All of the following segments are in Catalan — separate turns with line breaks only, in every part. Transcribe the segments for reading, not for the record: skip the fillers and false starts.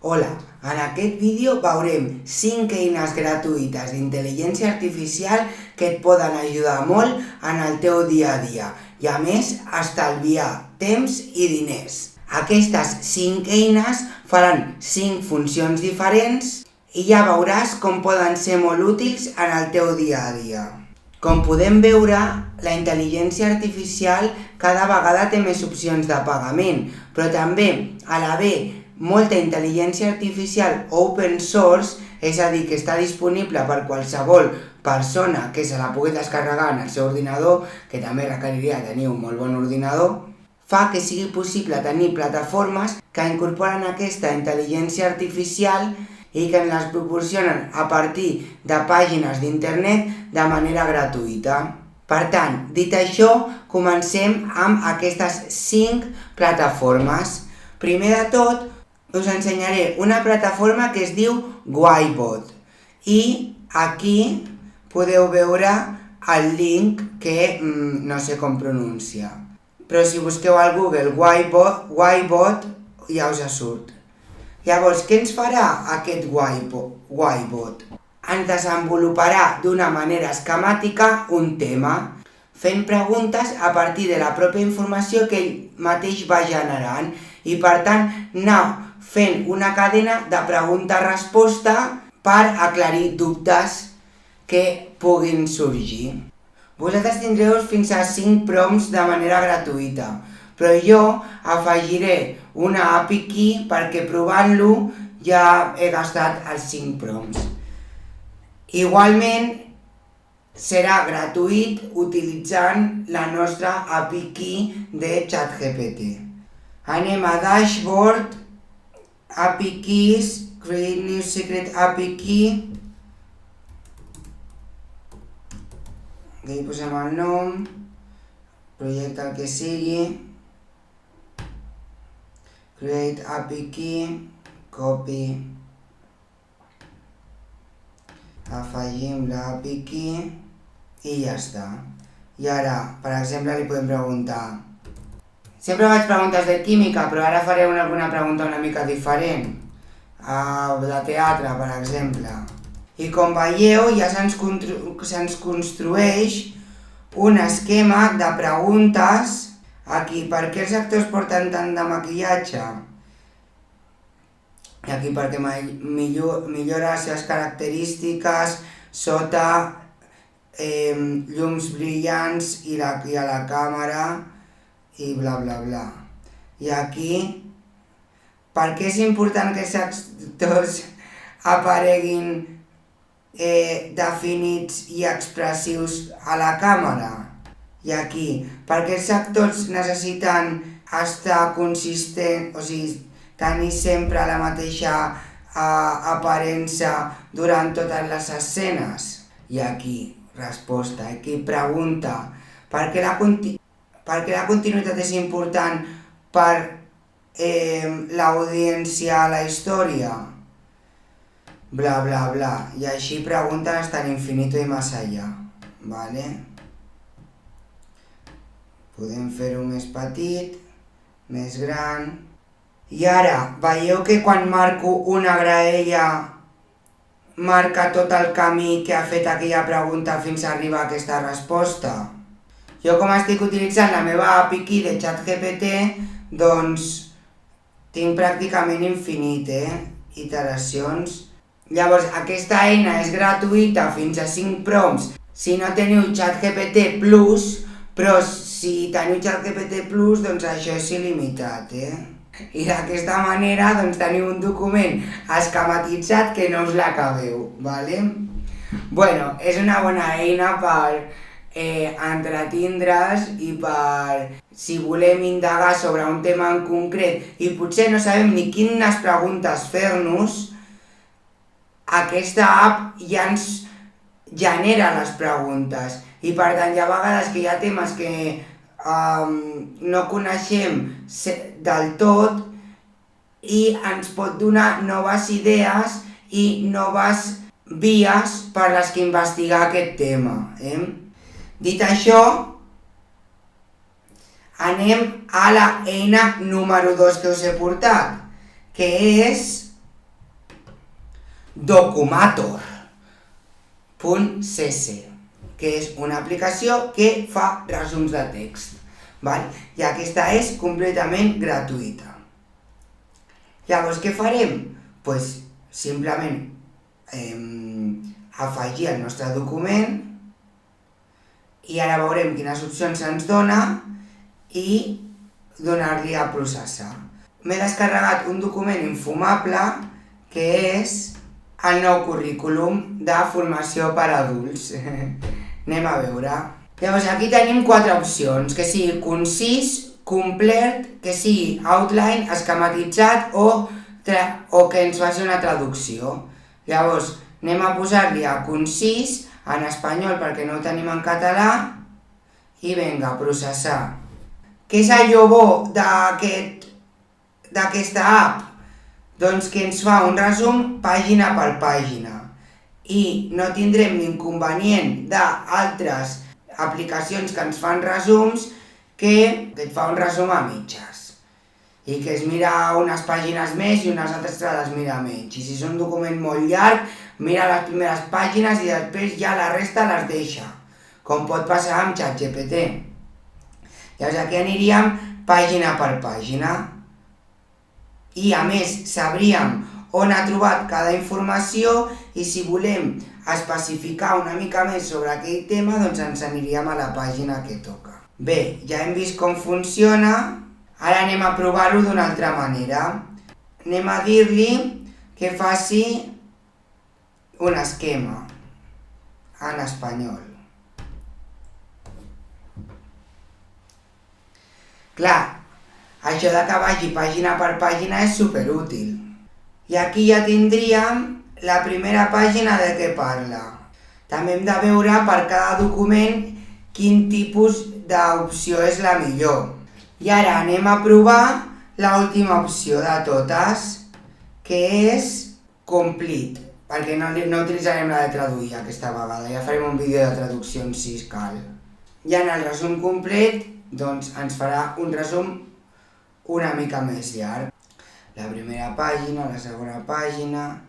Hola, en aquest vídeo veurem 5 eines gratuïtes d'intel·ligència artificial que et poden ajudar molt en el teu dia a dia i a més estalviar temps i diners. Aquestes 5 eines faran 5 funcions diferents i ja veuràs com poden ser molt útils en el teu dia a dia. Com podem veure, la intel·ligència artificial cada vegada té més opcions de pagament, però també, a l'haver molta intel·ligència artificial open source, és a dir, que està disponible per qualsevol persona que se la pugui descarregar en el seu ordinador, que també requeriria tenir un molt bon ordinador, fa que sigui possible tenir plataformes que incorporen aquesta intel·ligència artificial i que ens les proporcionen a partir de pàgines d'internet de manera gratuïta. Per tant, dit això, comencem amb aquestes 5 plataformes. Primer de tot, us ensenyaré una plataforma que es diu Wybot i aquí podeu veure el link que no sé com pronuncia. Però si busqueu al Google Wybot ja us surt. Llavors, què ens farà aquest Wybot? Ens desenvoluparà d'una manera esquemàtica un tema, fent preguntes a partir de la pròpia informació que ell mateix va generant i per tant anar fent una cadena de pregunta-resposta per aclarir dubtes que puguin sorgir. Vosaltres tindreu fins a 5 prompts de manera gratuïta, però jo afegiré una API key perquè provant-lo ja he gastat els 5 prompts. Igualment serà gratuït utilitzant la nostra API key de ChatGPT. Anem a Dashboard, API Keys, Create New Secret API Key. Aquí posem el nom, projecte el que sigui, Create API Key, copy, afegim la API Key i ja està. I ara, per exemple, li podem preguntar. Sempre faig preguntes de química, però ara faré alguna pregunta una mica diferent. De teatre, per exemple. I com veieu, ja se'ns construeix un esquema de preguntes. Aquí, per què els actors porten tant de maquillatge? Aquí, perquè millora les seves característiques sota llums brillants i a la càmera i bla bla bla. I aquí, per què és important que els actors apareguin definits i expressius a la càmera? I aquí, per què els actors necessiten estar consistents, o sigui, tenir sempre la mateixa aparença durant totes les escenes? I aquí, resposta. Aquí, pregunta. Per què la continuïtat és important per l'audiència a la història? Bla bla bla. I així pregunten hasta l'infinito i més allà. Vale? Podem fer-ho més petit, més gran. I ara, veieu que quan marco una graella marca tot el camí que ha fet aquella pregunta fins a arribar a aquesta resposta? Jo com estic utilitzant la meva API key de ChatGPT, doncs tinc pràcticament infinit, iteracions. Llavors, aquesta eina és gratuïta fins a 5 prompts si no teniu ChatGPT Plus, però si teniu ChatGPT Plus, doncs això és il·limitat, I d'aquesta manera doncs teniu un document esquematitzat que no us l'acabeu, vale? Bueno, és una bona eina per entretindre's i per si volem indagar sobre un tema en concret i potser no sabem ni quines preguntes fer-nos, aquesta app ja ens genera les preguntes i per tant hi ha vegades que hi ha temes que no coneixem del tot i ens pot donar noves idees i noves vies per les que investigar aquest tema. Dit això, anem a la eina número 2 que us he portat, que és Documator.cc, que és una aplicació que fa resums de text, val? I aquesta és completament gratuïta. Llavors, què farem? Pues, simplement afegir el nostre document i ara veurem quines opcions se'ns dona i donar-li a processar. M'he descarregat un document infumable que és el nou currículum de formació per a adults. Anem a veure. Llavors aquí tenim 4 opcions, que sigui concís, complet, que sigui outline, esquematitzat o que ens faci una traducció. Llavors anem a posar-li a concís en espanyol perquè no ho tenim en català i vinga, processar. Què és allò bo d'aquesta app? Doncs que ens fa un resum pàgina per pàgina i no tindrem l'inconvenient d'altres aplicacions que ens fan resums que et fa un resum a mitges i que es mira unes pàgines més i unes altres te les mira menys. I si és un document molt llarg, mira les primeres pàgines i després ja la resta les deixa, com pot passar amb ChatGPT. Llavors aquí aniríem pàgina per pàgina i a més sabríem on ha trobat cada informació i si volem especificar una mica més sobre aquell tema, doncs ens aniríem a la pàgina que toca. Bé, ja hem vist com funciona, ara anem a provar-ho d'una altra manera. Anem a dir-li que faci un esquema en espanyol. Clar, això de que vagi pàgina per pàgina és superútil. I aquí ja tindríem la primera pàgina de què parla. També hem de veure per cada document quin tipus d'opció és la millor. I ara anem a provar l'última opció de totes, que és complete, perquè no utilitzarem la de traduir aquesta vegada, ja farem un vídeo de traducció si cal. I en el resum complet, doncs ens farà un resum una mica més llarg. La primera pàgina, la segona pàgina.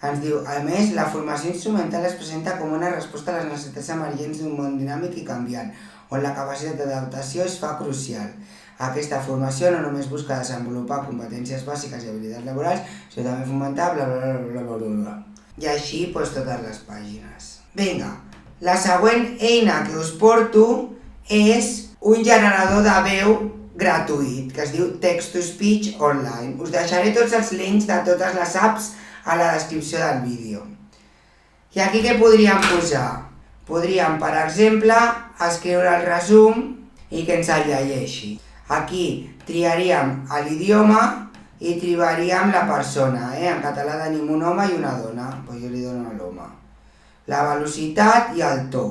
Ens diu, a més, la formació instrumental es presenta com una resposta a les necessitats emergents d'un món dinàmic i canviant, on la capacitat d'adaptació es fa crucial. Aquesta formació no només busca desenvolupar competències bàsiques i habilitats laborals, sinó també fomentar bla bla bla bla bla bla. I així, doncs, totes les pàgines. Vinga, la següent eina que us porto és un generador de veu gratuït, que es diu Text-to-Speech Online. Us deixaré tots els links de totes les apps a la descripció del vídeo. I aquí què podríem posar? Podríem, per exemple, escriure el resum i que ens el llegeixi. Aquí triaríem l'idioma i triaríem la persona. En català tenim un home i una dona, doncs jo li dono a l'home. La velocitat i el to.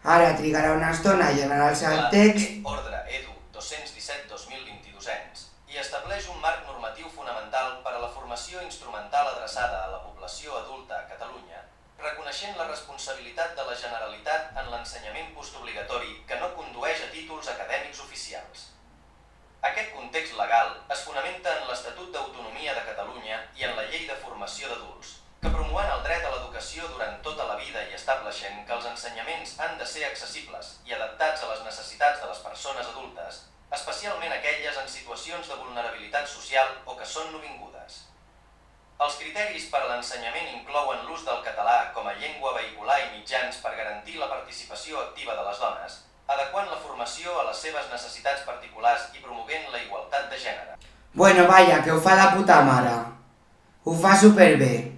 Ara trigarà una estona a generar-se el text.
Ordre EDU 217-2022 ENS i estableix un marc normatiu fonamental per a la formació instrumental adreçada a la població adulta a Catalunya, reconeixent la responsabilitat de la Generalitat en l'ensenyament postobligatori que no condueix a títols acadèmics oficials. Aquest context legal es fonamenta en l'Estatut d'Autonomia de Catalunya i en la Llei de Formació d'Adults, que promouen el dret a l'educació durant tota la vida i estableixen que els ensenyaments han de ser accessibles i adaptats a les necessitats de les persones adultes, especialment aquelles en situacions de vulnerabilitat social o que són nouvingudes. Els criteris per a l'ensenyament inclouen l'ús del català com a llengua vehicular i mitjans per garantir la participació activa de les dones, adequant la formació a les seves necessitats particulars i promovent la igualtat de gènere.
Bueno, vaya, que ho fa de puta mare. Ho fa superbé.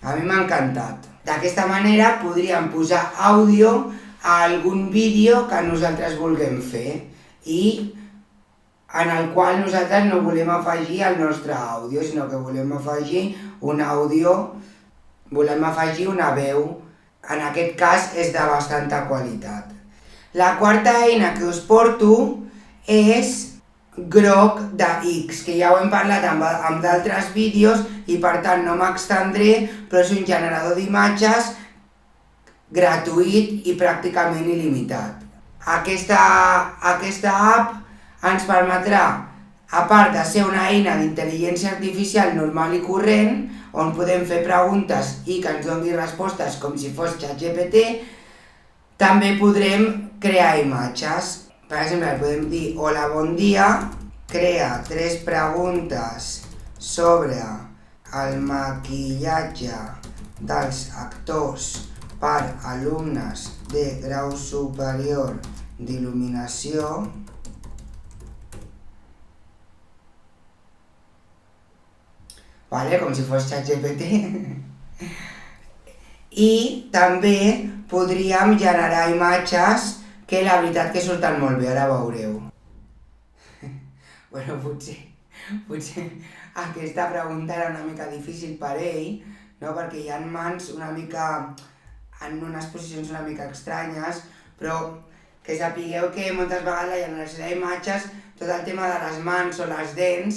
A mi m'ha encantat. D'aquesta manera podríem posar àudio a algun vídeo que nosaltres vulguem fer i en el qual nosaltres no volem afegir el nostre àudio, sinó que volem afegir un àudio, volem afegir una veu. En aquest cas és de bastanta qualitat. La quarta eina que us porto és Grok de X, que ja ho hem parlat amb d'altres vídeos i per tant no m'extendré, però és un generador d'imatges gratuït i pràcticament il·limitat. Aquesta app ens permetrà A part de ser una eina d'intel·ligència artificial normal i corrent, on podem fer preguntes i que ens doni respostes com si fos ChatGPT, també podrem crear imatges. Per exemple, podem dir: hola, bon dia, crea 3 preguntes sobre el maquillatge dels actors per alumnes de grau superior d'il·luminació. Vale, com si fos ChatGPT. I també podríem generar imatges que la veritat que surten molt bé, ara veureu. Bueno, potser aquesta pregunta era una mica difícil per ell, no? Perquè hi ha mans una mica en unes posicions una mica estranyes, però que sapigueu que moltes vegades la generació d'imatges, tot el tema de les mans o les dents,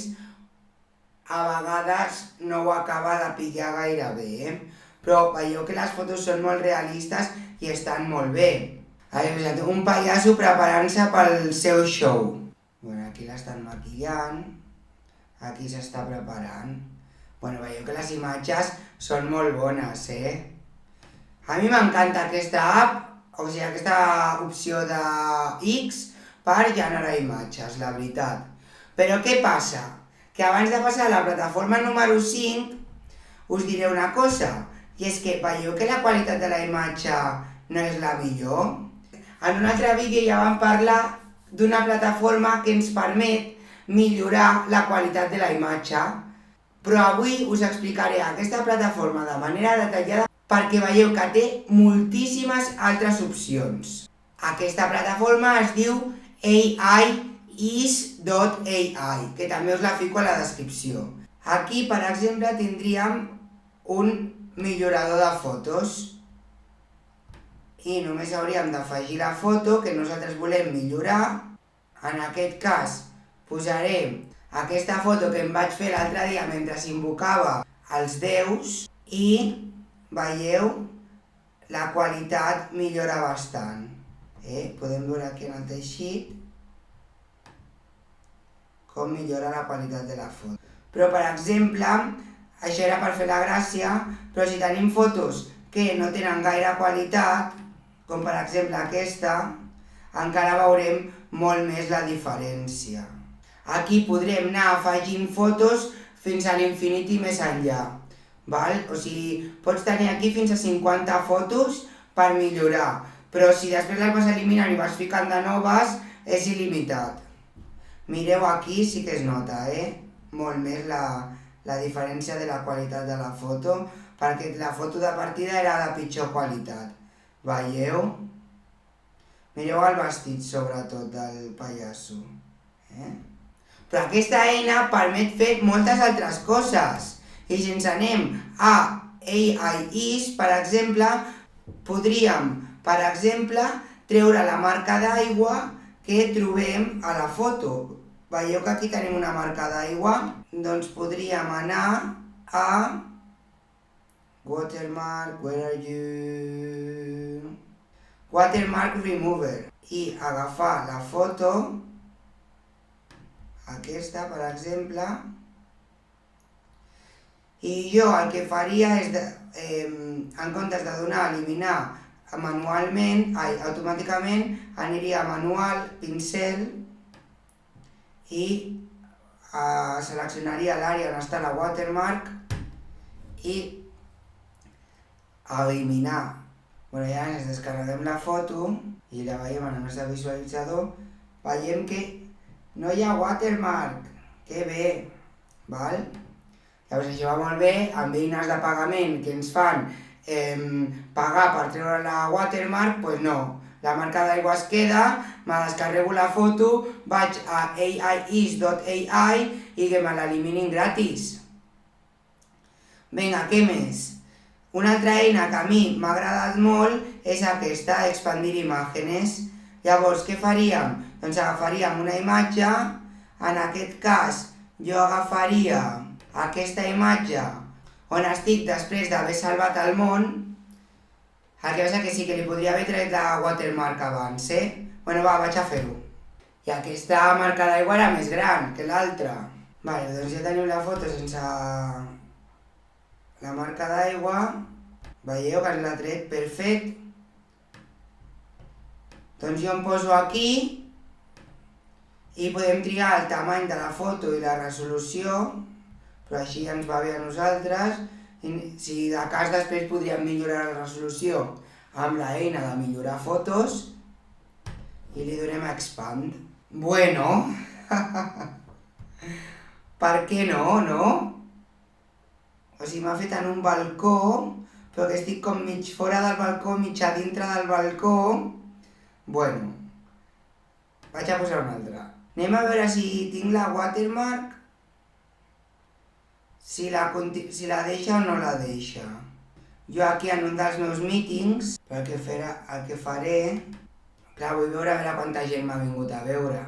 a vegades no ho acaba de pillar gaire bé, però veieu que les fotos són molt realistes i estan molt bé. Un pallasso preparant-se pel seu show. Bueno, aquí l'estan maquillant, aquí s'està preparant. Bueno, veieu que les imatges són molt bones, A mi m'encanta aquesta app, o sigui, aquesta opció de X per generar imatges, la veritat. Però què passa? Que abans de passar a la plataforma número 5, us diré una cosa, i és que veieu que la qualitat de la imatge no és la millor? En un altre vídeo ja vam parlar d'una plataforma que ens permet millorar la qualitat de la imatge, però avui us explicaré aquesta plataforma de manera detallada perquè veieu que té moltíssimes altres opcions. Aquesta plataforma es diu AIIS.ai, que també us la fico a la descripció. Aquí, per exemple, tindríem un millorador de fotos i només hauríem d'afegir la foto que nosaltres volem millorar. En aquest cas, posaré aquesta foto que em vaig fer l'altre dia mentre invocava els déus i veieu, la qualitat millora bastant. Podem veure aquí en el teixit com millora la qualitat de la foto. Però, per exemple, això era per fer la gràcia, però si tenim fotos que no tenen gaire qualitat, com per exemple aquesta, encara veurem molt més la diferència. Aquí podrem anar afegint fotos fins a l'infinit i més enllà. O sigui, pots tenir aquí fins a 50 fotos per millorar, però si després les vas eliminant i vas ficant de noves, és il·limitat. Mireu aquí, sí que es nota, molt més la diferència de la qualitat de la foto, perquè la foto de partida era de pitjor qualitat. Veieu? Mireu el vestit, sobretot, del pallasso. Però aquesta eina permet fer moltes altres coses. I si ens anem a AIIS, per exemple, podríem, treure la marca d'aigua que trobem a la foto. Veieu que aquí tenim una marca d'aigua? Doncs podríem anar a Watermark, where are you? Watermark Remover. I agafar la foto, aquesta per exemple, i jo el que faria és, en comptes de donar a eliminar manualment, automàticament, aniria a manual, pincel, i seleccionaria l'àrea on està la watermark i eliminar. Bueno, ja ens descarreguem la foto i la veiem en el nostre visualitzador, veiem que no hi ha watermark. Que bé, val? Llavors això va molt bé amb eines de pagament que ens fan pagar per treure la watermark, doncs no. La marca d'aigua es queda, me descarrego la foto, vaig a AIIS.ai i que me l'eliminin gratis. Vinga, què més? Una altra eina que a mi m'ha agradat molt és aquesta, expandir imágenes. Llavors, què faríem? Doncs agafaríem una imatge, en aquest cas jo agafaria aquesta imatge on estic després d'haver salvat el món. El que passa que sí que li podria haver tret la watermark abans, Bueno, va, vaig a fer-ho. I aquesta marca d'aigua era més gran que l'altra. Vale, doncs ja teniu la foto sense la marca d'aigua. Veieu que l'ha tret perfect. Doncs jo em poso aquí i podem triar el tamany de la foto i la resolució, però així ens va bé a nosaltres. Si de cas després podríem millorar la resolució amb l'eina de millorar fotos i li donem a expand. Bueno, per què no, no? O sigui, m'ha fet en un balcó, però que estic com mig fora del balcó, mig a dintre del balcó. Bueno, vaig a posar una altra. Anem a veure si tinc la watermark, si la deixa o no la deixa. Jo aquí en un dels meus mítings, el que faré, clar, vull veure quanta gent m'ha vingut a veure.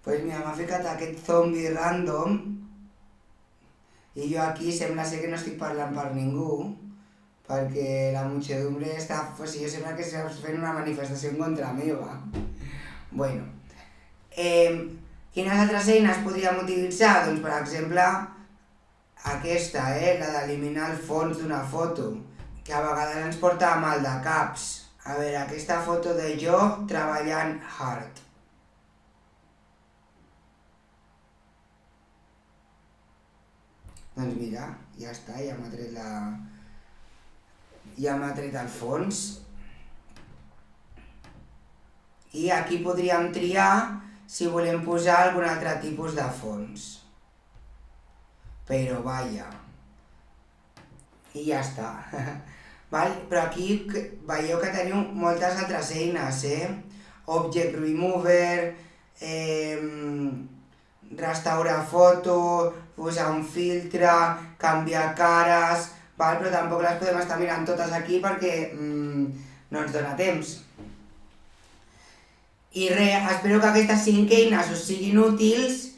Doncs mira, m'ha ficat aquest zombi random i jo aquí sembla ser que no estic parlant per ningú, perquè la muchedumbre està... Pues jo sembla que està fent una manifestació en contra meva. Bueno, quines altres eines podríem utilitzar? Doncs, per exemple, aquesta, la d'eliminar el fons d'una foto, que a vegades ens porta a mal de caps. A veure, aquesta foto de jo treballant hard. Doncs mira, ja està, ja m'ha tret el fons. I aquí podríem triar si volem posar algun altre tipus de fons. Però vaja. I ja està. Val? Però aquí veieu que teniu moltes altres eines, Object Remover, restaurar foto, posar un filtre, canviar cares, val? Però tampoc les podem estar mirant totes aquí perquè no ens dona temps. I res, espero que aquestes 5 eines us siguin útils,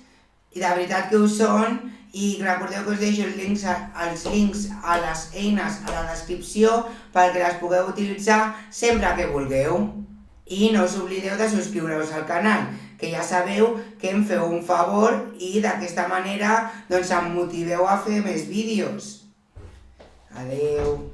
i de veritat que ho són, i recordeu que us deixo els links a les eines a la descripció perquè les pugueu utilitzar sempre que vulgueu. I no us oblideu de subscriure-us al canal, que ja sabeu que em feu un favor i d'aquesta manera doncs em motiveu a fer més vídeos. Adeu!